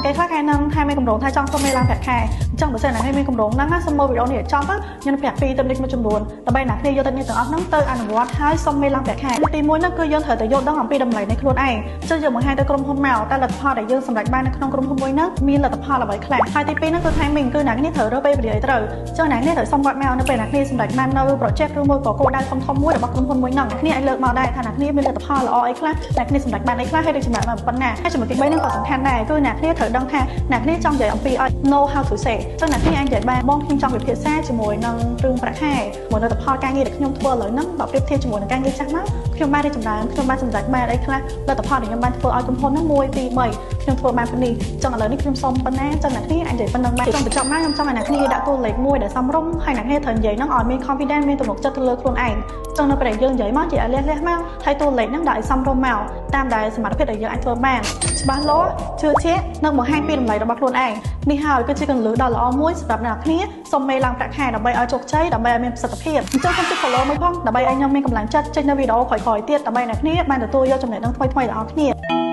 គេខ្លះគេនឹងថែមានកម្រងថាចង់សុំមេឡើងប្រាក់ខែអញ្ចឹងបើសិនណាគេមានកម្រងហ្នឹងណាសុំមើលវីដេអូនេះចប់ខ្ញុំប្រាប់ពីទៅនេះមួយចំនួនដើម្បីណាគ្នាយកទៅនេះទាំងអស់ហ្នឹងទៅអនុវត្តហើយសុំមេឡើងប្រាក់ខែទី1ហ្នឹងគឺយើងត្រូវតែយល់ដឹងអំពីតម្លៃនៃខ្លួនឯងអញ្ចឹងយើងបង្ហាញទៅក្រុមហ៊ុនមកតែលទ្ធផលដែលយើងសម្រេចបាននៅក្នុងក្រុមហ៊ុនមួយហ្នឹងមានលទ្ធផលអ្វីខ្លះហើយទី2ហ្នឹងគឺ timing គឺណាគ្នាត្រូវរើពេលវេលាឲ្យត្រូវអញ្ចឹងណាគ្នាត្រូវសុំគាត់មកនៅពេលណាគ្នាសម្រេចបាននៅ project ឬមួយក៏គោលដៅធំៗមួយរបស់ក្រុមហ៊ុនមួយហ្នឹងគ្នាឲ្យលើកមកដែរថាណាគ្នាមានលទ្ធផលល្អអីខ្លះណាគ្នាសម្រេចបានអីខ្លះហើយដូចសម្រាប់បានប៉ុណ្ណាហើយចំណុចទី3ហ្នឹងក៏សំខាន់ដែរគឺណាគ្នាត្រូវដឹងថាណាគ្នាចង់និយាយអំពីឲ្យ know how to say អញ្ចឹងណាគ្នាអាចនិយាយបានបងខ្ញុំចង់វិភាសាជាមួយនឹងរឿងប្រាក់ខែមួយលទ្ធផលការងារដែលខ្ញុំធ្វើឥឡូវហ្នឹងបើប្រៀបធៀបជាមួយនឹងការងារចាស់មកខ្ញុំបានរីកចម្រើនខ្ញុំបានសម្រេចបានអីខ្លះលទ្ធផលដែលខ្ញុំបានធ្វើឲ្យក្រុមហ៊ុនហ្នឹង1 2 3ខ្ញុំធ្វើបានប៉ុណ្នេះអញ្ចឹងឥឡូវនេះខ្ញុំសុំប៉ុណ្ណាអញ្ចឹងណាគ្នាអាចនិយាយប៉ុណ្ណឹងបានចង់បញ្ចប់មកខ្ញុំចង់ឲ្យណាគ្នាដាក់តួលេខ1ដែលសមរម្យហើយណាគ្នាត្រូវនិយាយហ្នឹងឲ្យមាន confidence មានទំនុកចិត្តទៅលើខ្លួនឯងចឹងនៅពេលដែលយើងនិយាយមកជាឲ្យលះមកហើយតួលេខហ្នឹងដាក់ឲ្យសមរម្យមកតាមដែលសមត្ថភាពដែលយើងអាចធ្វើបានច្បាស់លាស់ជឿជាក់និងបង្ហាញពីតម្លៃរបស់ខ្លួនឯងនេះហើយគឺជាកន្លឹះដ៏ល្អមួយសម្រាប់អ្នកគ្នាសូមមេឡើងប្រាក់ខែដើម្បីឲ្យជោគជ័យដើម្បីឲ្យមានប្រសិទ្ធភាពអញ្ចឹងខ្ញុំជួយ follow មួយផងដើម្បីឲ្យខ្ញុំមានកម្លាំងចិត្តចេញនៅវីដេអូក្រោយៗទៀតដើម្បីអ្នកគ្នាបានទទួលយកចំណេះដឹងថ្មីៗរបស់គ្នា